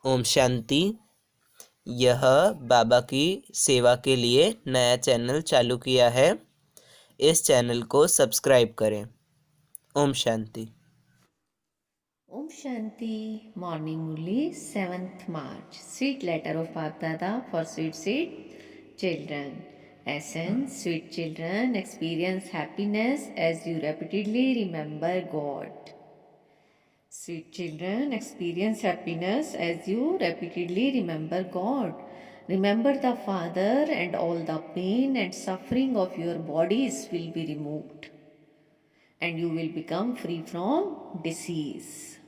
ओम शांति। यह बाबा की सेवा के लिए नया चैनल चालू किया है। इस चैनल को सब्सक्राइब करें। Om Shanti. Om Shanti, morning Murli, 7th March. Sweet letter of Bap Dada for sweet children. Essence, sweet children, experience happiness as you repeatedly remember God. Sweet children, experience happiness as you repeatedly remember God. Remember the Father, and all the pain and suffering of your bodies will be removed, and you will become free from disease.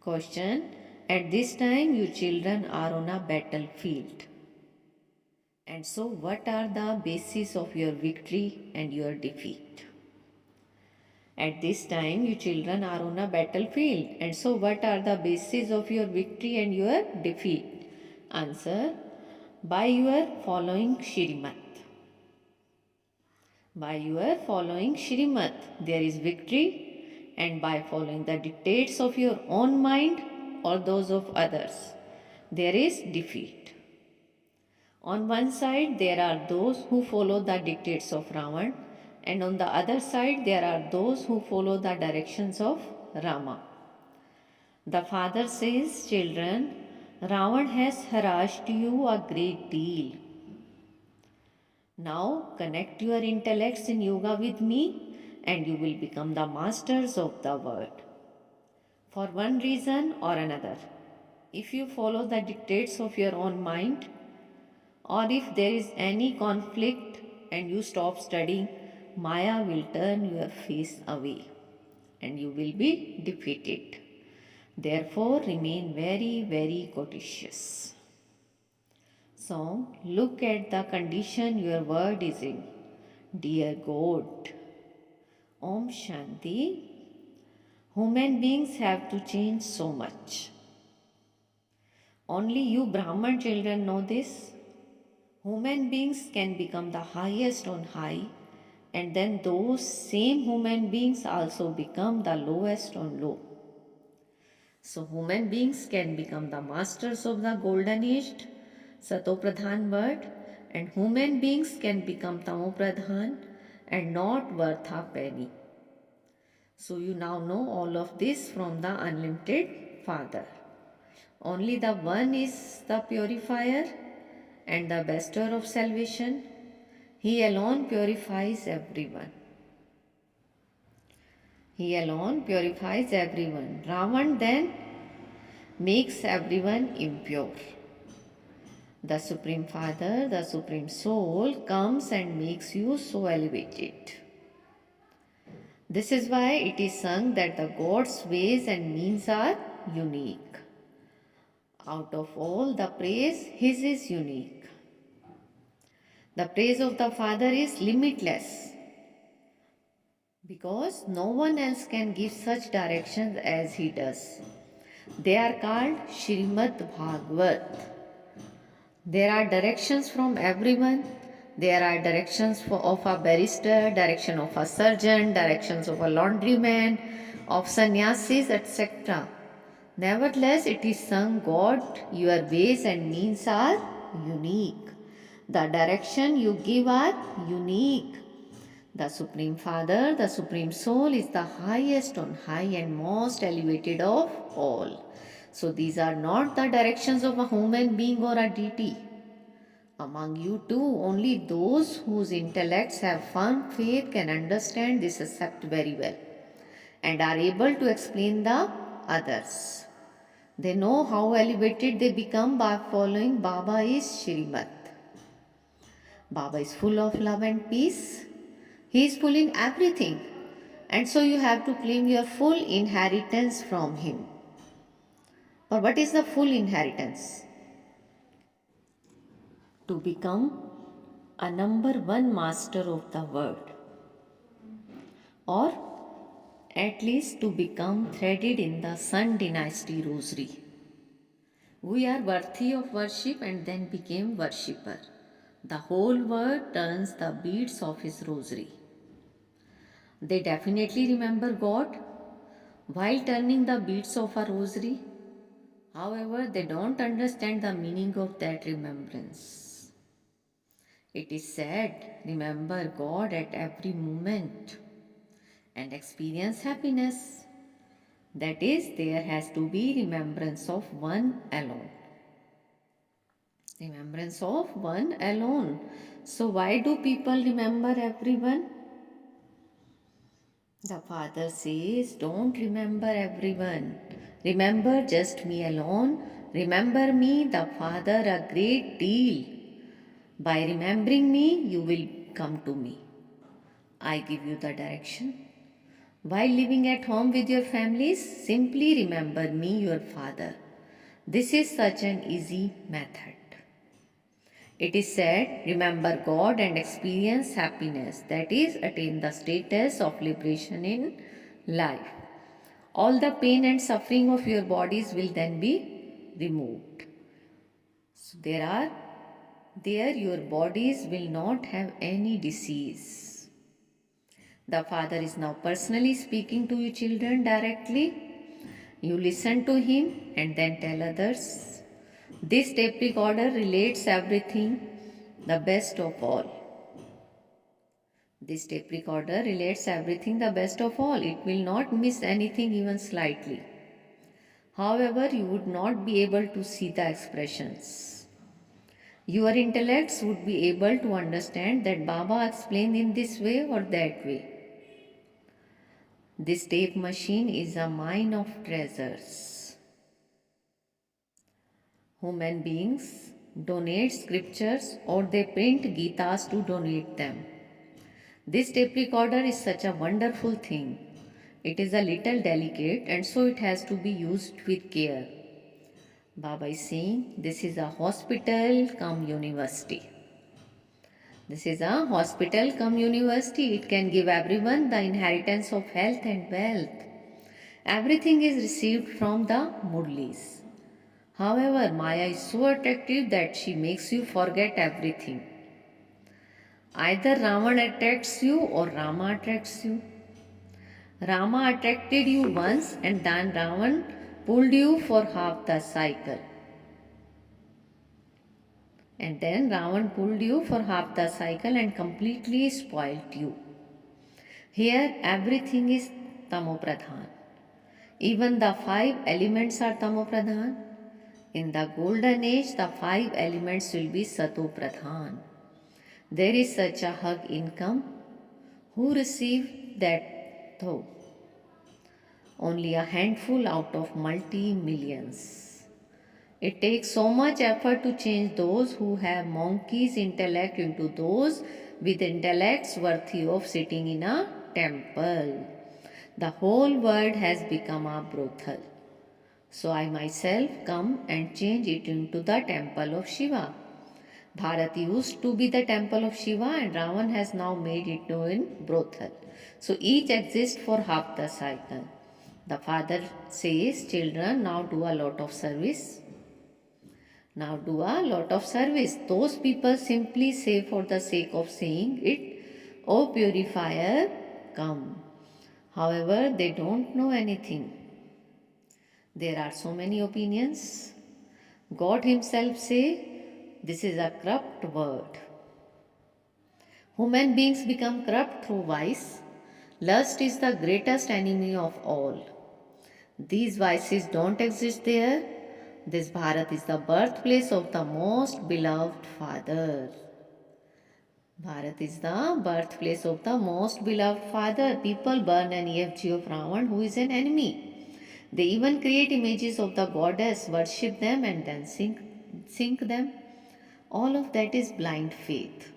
Question. At this time, you children are on a battlefield. And so, what are the bases of your victory and your defeat? At this time, you children are on a battlefield. And so, what are the bases of your victory and your defeat? Answer. By your following Shrimat. By your following Shrimat, there is victory, and by following the dictates of your own mind or those of others, there is defeat. On one side, there are those who follow the dictates of Ravan, and on the other side, there are those who follow the directions of Rama. The father says, children, Ravan has harassed you a great deal. Now connect your intellects in yoga with me, and you will become the masters of the world. For one reason or another, if you follow the dictates of your own mind, or if there is any conflict and you stop studying, Maya will turn your face away and you will be defeated. Therefore, remain very, very cautious. So, look at the condition your word is in. Dear God, Om Shanti, human beings have to change so much. Only you Brahman children know this. Human beings can become the highest on high, and then those same human beings also become the lowest on low. So, human beings can become the masters of the golden age, Satopradhan word, and human beings can become Tamopradhan and not worth a penny. So, you now know all of this from the unlimited Father. Only the one is the purifier and the bestower of salvation. He alone purifies everyone. He alone purifies everyone. Ravan then makes everyone impure. The Supreme Father, the Supreme Soul comes and makes you so elevated. This is why it is sung that the God's ways and means are unique. Out of all the praise, His is unique. The praise of the Father is limitless, because no one else can give such directions as he does. They are called Shrimad Bhagavat. There are directions from everyone. There are directions of a barrister, direction of a surgeon, directions of a laundryman, of sannyasis, etc. Nevertheless, it is sung, God, your ways and means are unique. The direction you give are unique. The Supreme Father, the Supreme Soul is the highest on high and most elevated of all. So these are not the directions of a human being or a deity. Among you too, only those whose intellects have firm faith can understand this concept very well and are able to explain the others. They know how elevated they become by following Baba is Shrimat. Baba is full of love and peace. He is full in everything. And so you have to claim your full inheritance from Him. Or what is the full inheritance? To become a number one master of the world. Or at least to become threaded in the Sun Dynasty rosary. We are worthy of worship and then became worshipper. The whole world turns the beads of His rosary. They definitely remember God while turning the beads of a rosary. However, they don't understand the meaning of that remembrance. It is said, remember God at every moment and experience happiness. That is, there has to be remembrance of one alone. Remembrance of one alone. So, why do people remember everyone? The father says, don't remember everyone. Remember just me alone. Remember me, the Father, a great deal. By remembering me, you will come to me. I give you the direction. While living at home with your families, simply remember me, your Father. This is such an easy method. It is said, remember God and experience happiness, that is, attain the status of liberation in life. All the pain and suffering of your bodies will then be removed. So there your bodies will not have any disease. The Father is now personally speaking to you children directly. You listen to him and then tell others. This tape recorder relates everything, the best of all. This tape recorder relates everything the best of all. It will not miss anything even slightly. However, you would not be able to see the expressions. Your intellects would be able to understand that Baba explained in this way or that way. This tape machine is a mine of treasures. Human beings donate scriptures or they print Gitas to donate them. This tape recorder is such a wonderful thing. It is a little delicate and so it has to be used with care. Baba is saying this is a hospital come university. This is a hospital come university. It can give everyone the inheritance of health and wealth. Everything is received from the Murlis. However, Maya is so attractive that she makes you forget everything. Either Ravan attracts you or Rama attracts you. Rama attracted you once and then Ravan pulled you for half the cycle. And then Ravan pulled you for half the cycle and completely spoilt you. Here everything is Tamopradhan. Even the 5 elements are Tamopradhan. In the golden age, the 5 elements will be Satopradhan. There is such a hug income. Who receive that though? Only a handful out of multi-millions. It takes so much effort to change those who have monkey's intellect into those with intellects worthy of sitting in a temple. The whole world has become a brothel. So I myself come and change it into the temple of Shiva. Bharat used to be the temple of Shiva and Ravan has now made it into a brothel. So each exists for half the cycle. The father says, children, now do a lot of service. Now do a lot of service. Those people simply say for the sake of saying it, O purifier, come. However, they don't know anything. There are so many opinions. God himself say, this is a corrupt word. Human beings become corrupt through vice. Lust is the greatest enemy of all. These vices don't exist there. This Bharat is the birthplace of the most beloved Father. Bharat is the birthplace of the most beloved Father. People burn an EFG of Ravan who is an enemy. They even create images of the goddess, worship them and then sink them. All of that is blind faith.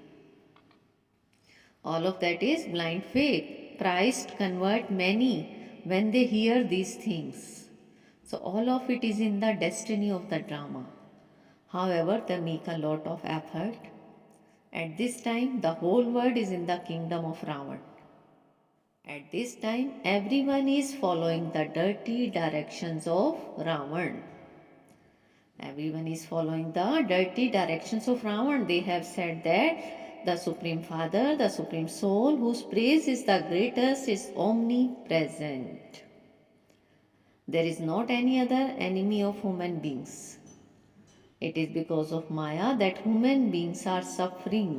All of that is blind faith. Christ convert many when they hear these things. So all of it is in the destiny of the drama. However, they make a lot of effort. At this time, the whole world is in the kingdom of Ravan. At this time, everyone is following the dirty directions of Ravan. Everyone is following the dirty directions of Ravan. They have said that the Supreme Father, the Supreme Soul, whose praise is the greatest, is omnipresent. There is not any other enemy of human beings. It is because of Maya that human beings are suffering.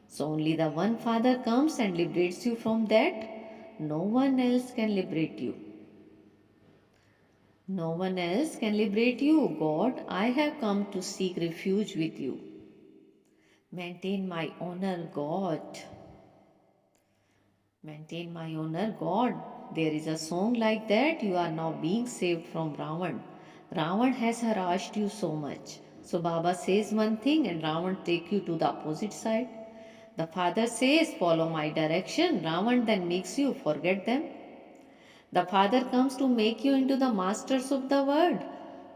So only the one Father comes and liberates you from that. No one else can liberate you. No one else can liberate you. God, I have come to seek refuge with you. Maintain my honor, God. Maintain my honor, God. There is a song like that. You are now being saved from Ravan. Ravan has harassed you so much. So Baba says one thing and Ravan take you to the opposite side. The Father says, follow my direction. Ravan then makes you forget them. The Father comes to make you into the masters of the world.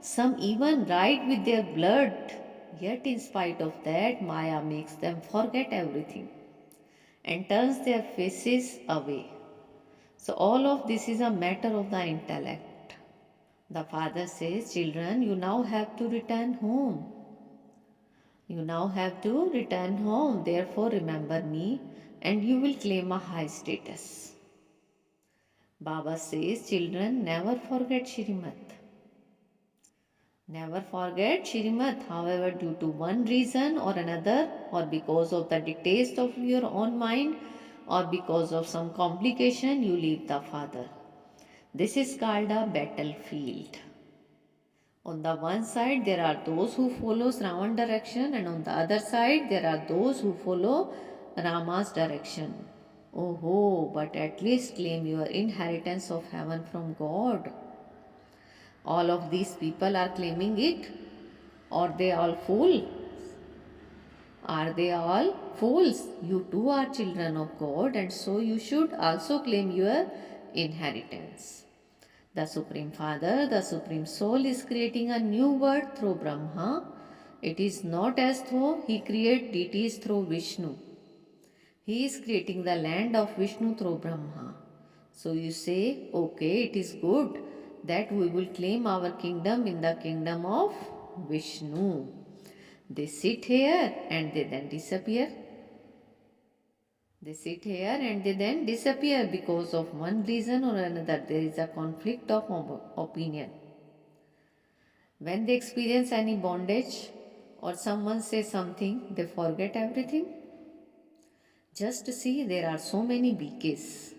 Some even ride with their blood. Yet in spite of that, Maya makes them forget everything and turns their faces away. So all of this is a matter of the intellect. The Father says, children, you now have to return home. You now have to return home. Therefore, remember me and you will claim a high status. Baba says, children, never forget Shrimat. Never forget Shrimat. However, due to one reason or another, or because of the dictates of your own mind, or because of some complication, you leave the Father. This is called a battlefield. On the one side, there are those who follow Ravan's direction, and on the other side, there are those who follow Rama's direction. Oh, but at least claim your inheritance of heaven from God. All of these people are claiming it, or they all fool? Are they all fools? You too are children of God, and so you should also claim your inheritance. The Supreme Father, the Supreme Soul is creating a new world through Brahma. It is not as though he created deities through Vishnu. He is creating the land of Vishnu through Brahma. So you say, okay, it is good that we will claim our kingdom in the kingdom of Vishnu. They sit here and they then disappear. They sit here and they then disappear because of one reason or another. There is a conflict of opinion. When they experience any bondage or someone says something, they forget everything. Just see, there are so many BKs.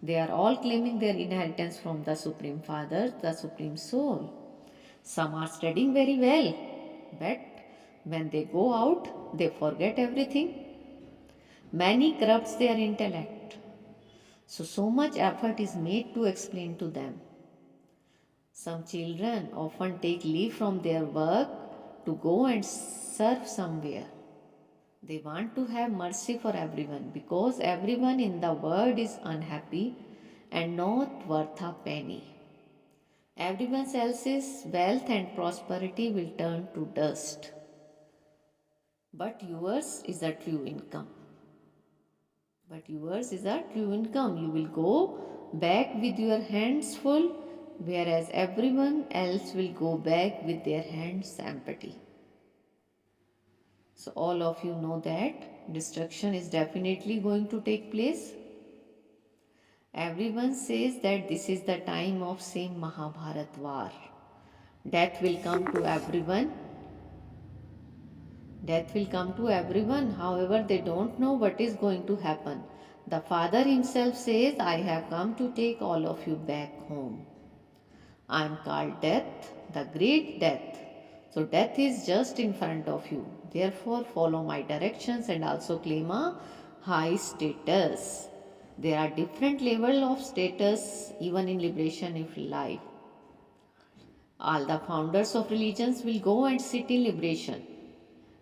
They are all claiming their inheritance from the Supreme Father, the Supreme Soul. Some are studying very well, but when they go out, they forget everything. Many corrupts their intellect. So much effort is made to explain to them. Some children often take leave from their work to go and serve somewhere. They want to have mercy for everyone because everyone in the world is unhappy and not worth a penny. Everyone else's wealth and prosperity will turn to dust. But yours is a true income. You will go back with your hands full, whereas everyone else will go back with their hands empty. So, all of you know that destruction is definitely going to take place. Everyone says that this is the time of same Mahabharat war. Death will come to everyone. Death will come to everyone. However, they don't know what is going to happen. The Father himself says, I have come to take all of you back home. I am called Death, the great Death. So death is just in front of you. Therefore, follow my directions and also claim a high status. There are different levels of status even in liberation of life. All the founders of religions will go and sit in liberation.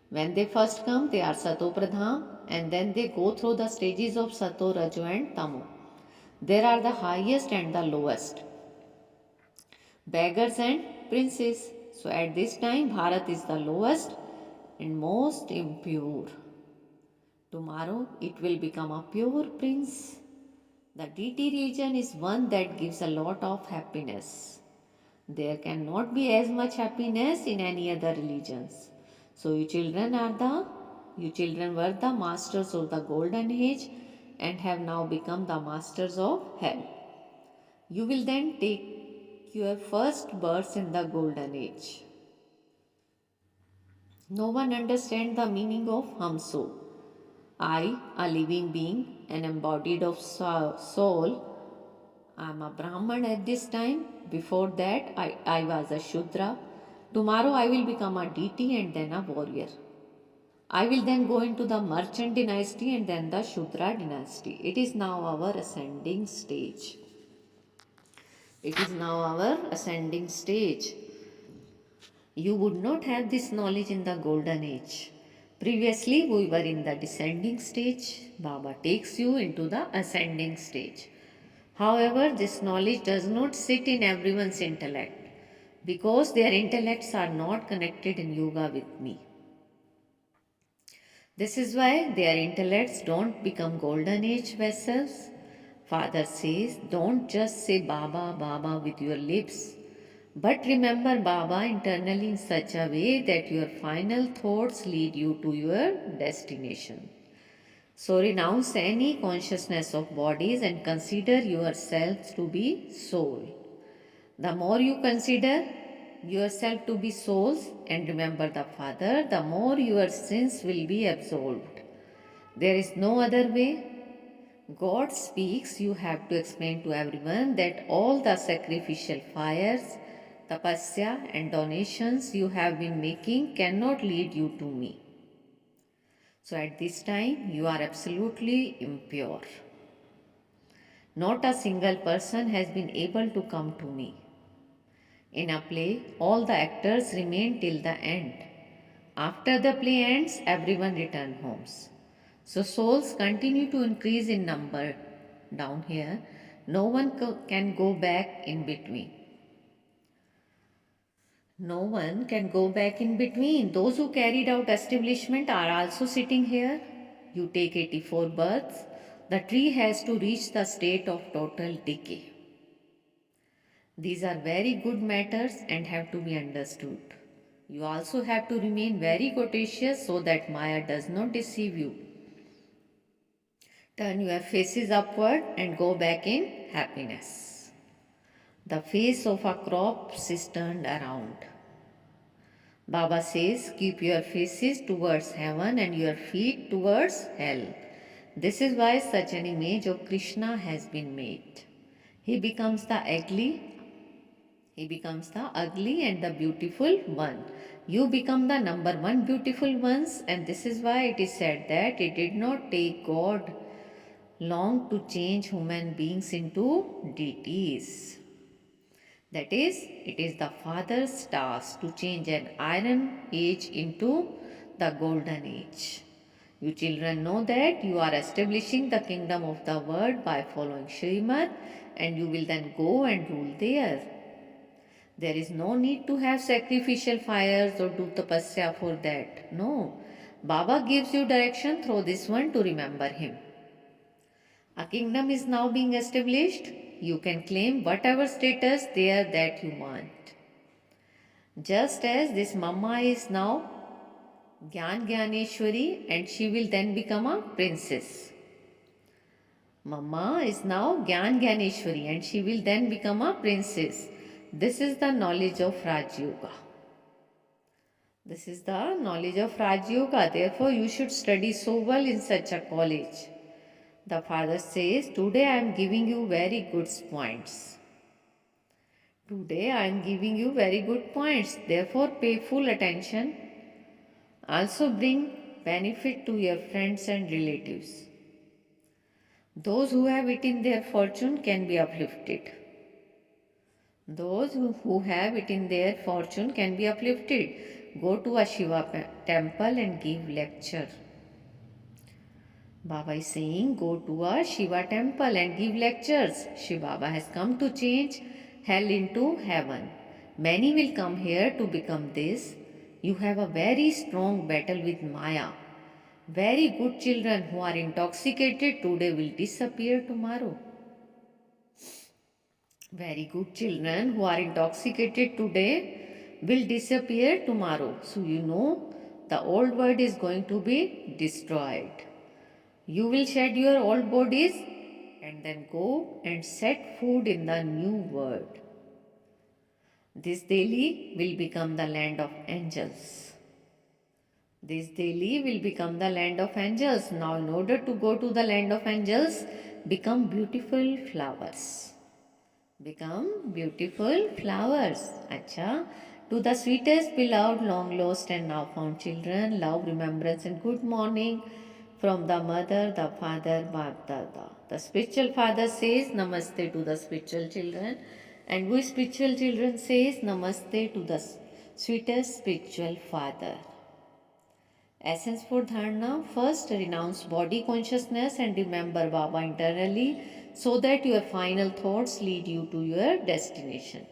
When they first come, they are Sato Pradhan and then they go through the stages of Sato, Rajo and Tamo. There are the highest and the lowest. Beggars and princes. So at this time, Bharat is the lowest and most impure. Tomorrow, it will become a pure prince. The deity religion is one that gives a lot of happiness. There cannot be as much happiness in any other religions. So you children were the masters of the golden age and have now become the masters of hell. You will then take your first birth in the golden age. No one understands the meaning of Hamso. I, a living being, an embodied of soul, I am a Brahman at this time. Before that, I was a Shudra. Tomorrow I will become a deity and then a warrior. I will then go into the merchant dynasty and then the Shudra dynasty. It is now our ascending stage. It is now our ascending stage. You would not have this knowledge in the golden age. Previously, we were in the descending stage. Baba takes you into the ascending stage. However, this knowledge does not sit in everyone's intellect because their intellects are not connected in yoga with me. This is why their intellects don't become golden age vessels. Father says, don't just say Baba, Baba with your lips, but remember Baba internally in such a way that your final thoughts lead you to your destination. So renounce any consciousness of bodies and consider yourselves to be soul. The more you consider yourself to be souls and remember the Father, the more your sins will be absolved. There is no other way. God speaks, you have to explain to everyone that all the sacrificial fires, tapasya and donations you have been making cannot lead you to me. So at this time, you are absolutely impure. Not a single person has been able to come to me. In a play, all the actors remain till the end. After the play ends, everyone return homes. So souls continue to increase in number down here. No one can go back in between. No one can go back in between. Those who carried out establishment are also sitting here. You take 84 births. The tree has to reach the state of total decay. These are very good matters and have to be understood. You also have to remain very courteous so that Maya does not deceive you. Turn your faces upward and go back in happiness. The face of a corpse is turned around. Baba says, keep your faces towards heaven and your feet towards hell. This is why such an image of Krishna has been made. He becomes the ugly and the beautiful one. You become the number one beautiful ones, and this is why it is said that it did not take God long to change human beings into deities. That is, it is the Father's task to change an iron age into the golden age. You children know that you are establishing the kingdom of the world by following Srimad, and you will then go and rule there. There is no need to have sacrificial fires or do tapasya for that. No. Baba gives you direction through this one to remember him. A kingdom is now being established. You can claim whatever status there that you want. Just as this Mama is now Gyan Gyaneshwari and she will then become a princess. Mama is now Gyan Gyaneshwari and she will then become a princess. This is the knowledge of Raj Yoga. This is the knowledge of Raj Yoga. Therefore, you should study so well in such a college. The Father says, today I am giving you very good points. Today I am giving you very good points. Therefore, pay full attention. Also bring benefit to your friends and relatives. Those who have it in their fortune can be uplifted. Those who have it in their fortune can be uplifted. Go to a Shiva temple and give lecture. Baba is saying, go to a Shiva temple and give lectures. Shiva Baba has come to change hell into heaven. Many will come here to become this. You have a very strong battle with Maya. Very good children who are intoxicated today will disappear tomorrow. Very good children who are intoxicated today will disappear tomorrow. So you know the old world is going to be destroyed. You will shed your old bodies and then go and set food in the new world. This Delhi will become the land of angels. This Delhi will become the land of angels. Now, in order to go to the land of angels, become beautiful flowers. Become beautiful flowers. Acha. To the sweetest, beloved, long lost, and now found children, love, remembrance, and good morning from the mother, the father, Bap Dada. The spiritual father says Namaste to the spiritual children, and we spiritual children says Namaste to the sweetest spiritual father. Essence for Dharana. First, renounce body consciousness and remember Baba internally so that your final thoughts lead you to your destination.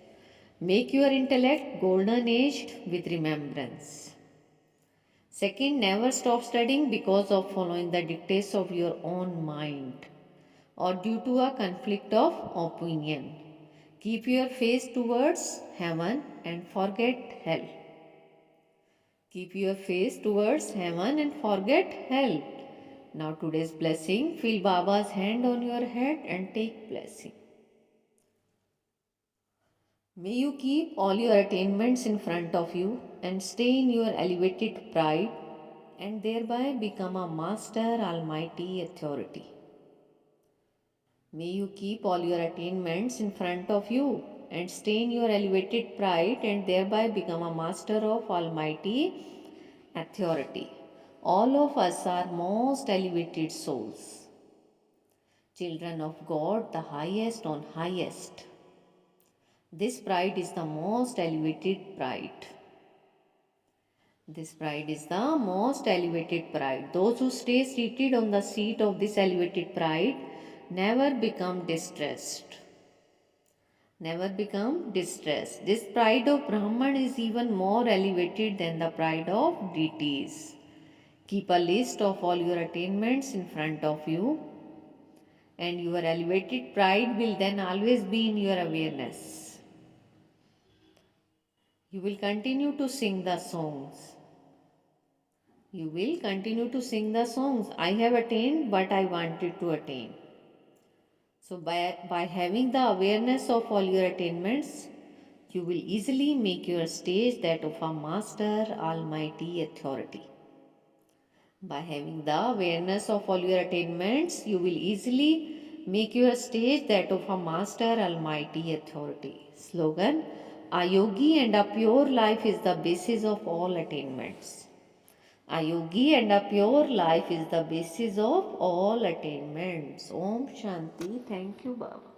Make your intellect golden aged with remembrance. Second, never stop studying because of following the dictates of your own mind or due to a conflict of opinion. Keep your face towards heaven and forget hell. Keep your face towards heaven and forget hell. Now today's blessing, feel Baba's hand on your head and take blessing. May you keep all your attainments in front of you and stay in your elevated pride and thereby become a master almighty authority. May you keep all your attainments in front of you and stay in your elevated pride and thereby become a master of almighty authority. All of us are most elevated souls, children of God, the highest on highest. This pride is the most elevated pride. This pride is the most elevated pride. Those who stay seated on the seat of this elevated pride never become distressed. Never become distressed. This pride of Brahman is even more elevated than the pride of deities. Keep a list of all your attainments in front of you, and your elevated pride will then always be in your awareness. You will continue to sing the songs. You will continue to sing the songs. I have attained what I wanted to attain. So, by having the awareness of all your attainments, you will easily make your stage that of a master almighty authority. By having the awareness of all your attainments, you will easily make your stage that of a master almighty authority. Slogan: a yogi and a pure life is the basis of all attainments. A yogi and a pure life is the basis of all attainments. Om Shanti. Thank you, Baba.